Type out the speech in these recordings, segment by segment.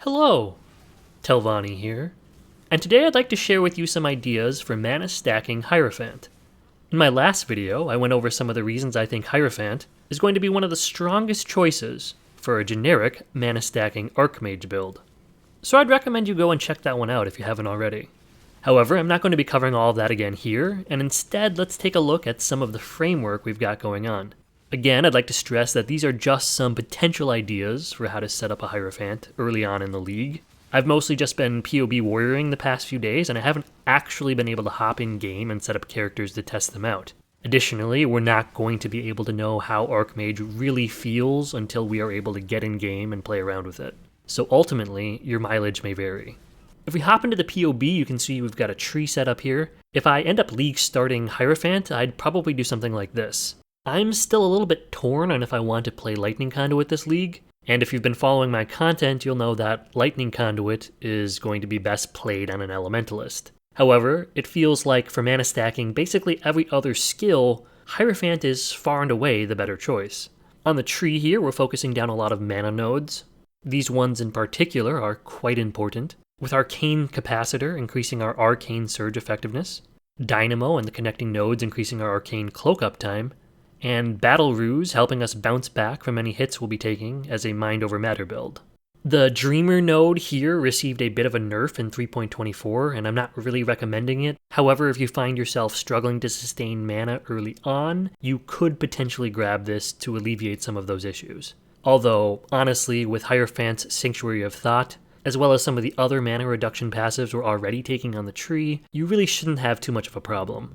Hello, Telvanni here, and today I'd like to share with you some ideas for mana stacking Hierophant. In my last video, I went over some of the reasons I think Hierophant is going to be one of the strongest choices for a generic mana stacking Archmage build. So I'd recommend you go and check that one out if you haven't already. However, I'm not going to be covering all of that again here, and instead let's take a look at some of the framework we've got going on. Again, I'd like to stress that these are just some potential ideas for how to set up a Hierophant early on in the league. I've mostly just been PoE warrioring the past few days, and I haven't actually been able to hop in game and set up characters to test them out. Additionally, we're not going to be able to know how Archmage really feels until we are able to get in game and play around with it. So ultimately, your mileage may vary. If we hop into the PoB, you can see we've got a tree set up here. If I end up league starting Hierophant, I'd probably do something like this. I'm still a little bit torn on if I want to play Lightning Conduit this league, and if you've been following my content, you'll know that Lightning Conduit is going to be best played on an Elementalist. However, it feels like for mana stacking basically every other skill, Hierophant is far and away the better choice. On the tree here, we're focusing down a lot of mana nodes. These ones in particular are quite important, with Arcane Capacitor increasing our Arcane Surge effectiveness, Dynamo and the connecting nodes increasing our Arcane Cloak uptime, and Battle Ruse helping us bounce back from any hits we'll be taking as a Mind Over Matter build. The Dreamer node here received a bit of a nerf in 3.24, and I'm not really recommending it. However, if you find yourself struggling to sustain mana early on, you could potentially grab this to alleviate some of those issues. Although, honestly, with Hierophant's Sanctuary of Thought, as well as some of the other mana reduction passives we're already taking on the tree, you really shouldn't have too much of a problem.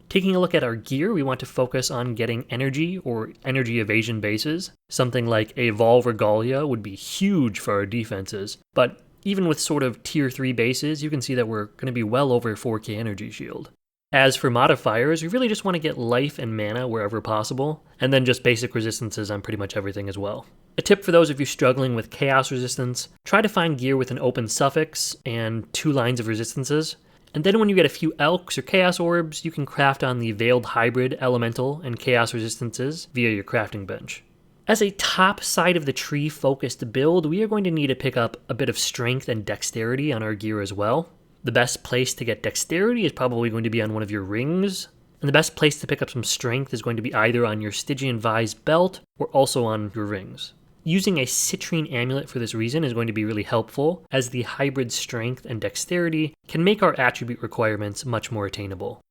Taking a look at our gear, we want to focus on getting energy or energy evasion bases. Something like a Vol Regalia would be huge for our defenses, but even with sort of tier 3 bases, you can see that we're going to be well over 4k energy shield. As for modifiers, we really just want to get life and mana wherever possible, and then just basic resistances on pretty much everything as well. A tip for those of you struggling with chaos resistance, try to find gear with an open suffix and 2 lines of resistances. And then when you get a few Elks or Chaos Orbs, you can craft on the Veiled Hybrid, Elemental, and Chaos Resistances via your crafting bench. As a top side of the tree focused build, we are going to need to pick up a bit of strength and dexterity on our gear as well. The best place to get dexterity is probably going to be on one of your rings, and the best place to pick up some strength is going to be either on your Stygian Vise belt or also on your rings. Using a Citrine Amulet for this reason is going to be really helpful, as the hybrid strength and dexterity can make our attribute requirements much more attainable.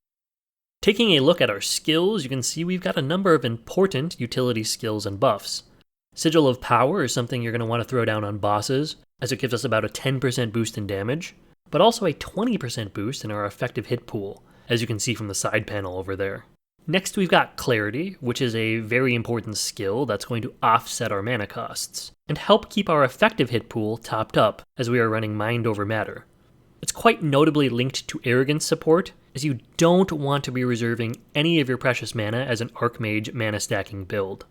Taking a look at our skills, you can see we've got a number of important utility skills and buffs. Sigil of Power is something you're going to want to throw down on bosses, as it gives us about a 10% boost in damage, but also a 20% boost in our effective hit pool, as you can see from the side panel over there. Next, we've got Clarity, which is a very important skill that's going to offset our mana costs, and help keep our effective hit pool topped up as we are running Mind Over Matter. It's quite notably linked to Arrogance support, as you don't want to be reserving any of your precious mana as an Archmage mana stacking build.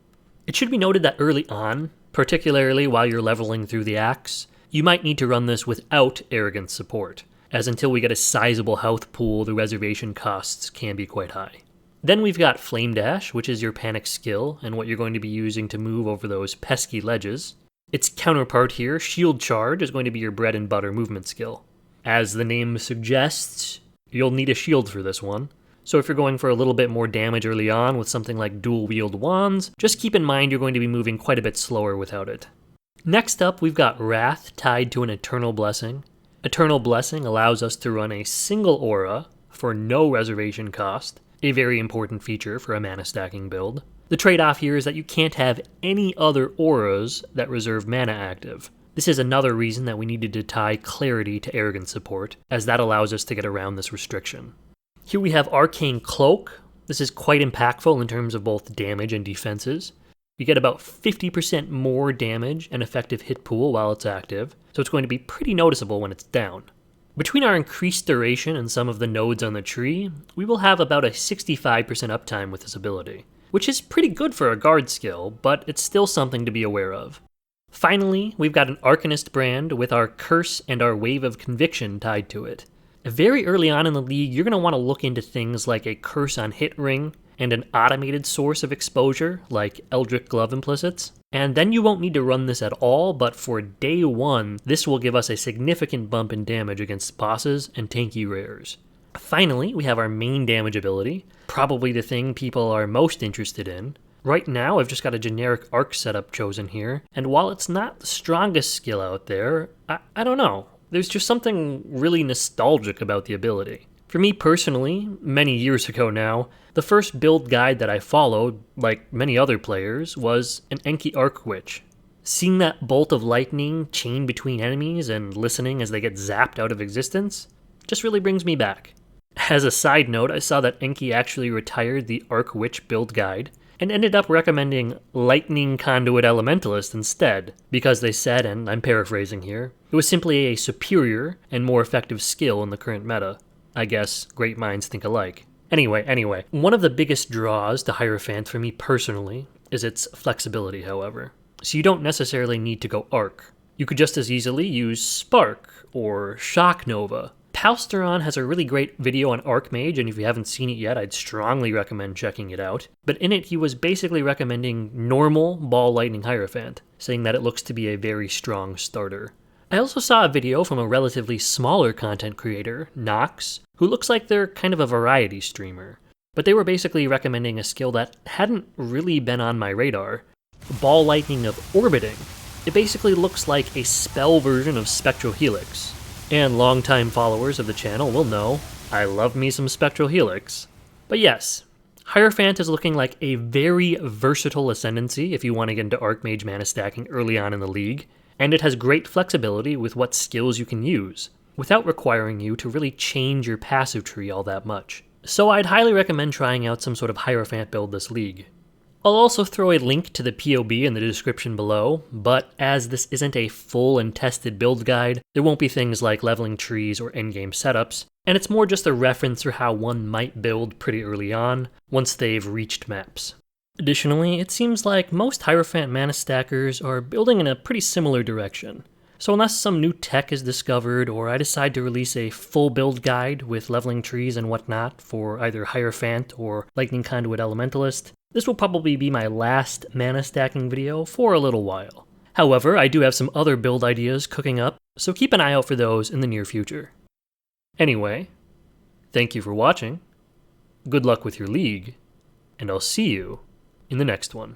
It should be noted that early on, particularly while you're leveling through the axe, you might need to run this without Arrogance support, as until we get a sizable health pool, the reservation costs can be quite high. Then we've got Flame Dash, which is your panic skill and what you're going to be using to move over those pesky ledges. Its counterpart here, Shield Charge, is going to be your bread and butter movement skill. As the name suggests, you'll need a shield for this one. So if you're going for a little bit more damage early on with something like dual wield wands, just keep in mind you're going to be moving quite a bit slower without it. Next up, we've got Wrath tied to an Eternal Blessing. Eternal Blessing allows us to run a single aura for no reservation cost, a very important feature for a mana stacking build. The trade-off here is that you can't have any other auras that reserve mana active. This is another reason that we needed to tie Clarity to Arrogance support, as that allows us to get around this restriction. Here we have Arcane Cloak. This is quite impactful in terms of both damage and defenses. You get about 50% more damage and effective hit pool while it's active, so it's going to be pretty noticeable when it's down. Between our increased duration and some of the nodes on the tree, we will have about a 65% uptime with this ability, which is pretty good for a guard skill, but it's still something to be aware of. Finally, we've got an Arcanist brand with our Curse and our Wave of Conviction tied to it. Very early on in the league, you're going to want to look into things like a Curse on Hit Ring and an automated source of exposure like Eldritch Glove Implicits. and then you won't need to run this at all, but for day 1, this will give us a significant bump in damage against bosses and tanky rares. Finally, we have our main damage ability, probably the thing people are most interested in. Right now, I've just got a generic arc setup chosen here, and while it's not the strongest skill out there, I don't know. There's just something really nostalgic about the ability. For me personally, many years ago now, the first build guide that I followed, like many other players, was an Enki Arc Witch. Seeing that bolt of lightning chain between enemies and listening as they get zapped out of existence just really brings me back. As a side note, I saw that Enki actually retired the Arc Witch build guide and ended up recommending Lightning Conduit Elementalist instead, because they said, and I'm paraphrasing here, it was simply a superior and more effective skill in the current meta. I guess great minds think alike. Anyway, one of the biggest draws to Hierophant for me personally is its flexibility, however. So you don't necessarily need to go Arc. You could just as easily use Spark or Shock Nova. Palsteron has a really great video on Archmage, and if you haven't seen it yet, I'd strongly recommend checking it out. But in it, he was basically recommending normal Ball Lightning Hierophant, saying that it looks to be a very strong starter. I also saw a video from a relatively smaller content creator, Noxx, who looks like they're kind of a variety streamer. But they were basically recommending a skill that hadn't really been on my radar, Ball Lightning of Orbiting. It basically looks like a spell version of Spectral Helix. And longtime followers of the channel will know I love me some Spectral Helix. But yes, Hierophant is looking like a very versatile ascendancy if you want to get into Archmage mana stacking early on in the league, and it has great flexibility with what skills you can use, without requiring you to really change your passive tree all that much. So I'd highly recommend trying out some sort of Hierophant build this league. I'll also throw a link to the PoE in the description below, but as this isn't a full and tested build guide, there won't be things like leveling trees or endgame setups, and it's more just a reference for how one might build pretty early on, once they've reached maps. Additionally, it seems like most Hierophant mana stackers are building in a pretty similar direction. So unless some new tech is discovered, or I decide to release a full build guide with leveling trees and whatnot for either Hierophant or Lightning Conduit Elementalist, this will probably be my last mana stacking video for a little while. However, I do have some other build ideas cooking up, so keep an eye out for those in the near future. Anyway, thank you for watching, good luck with your league, and I'll see you in the next one.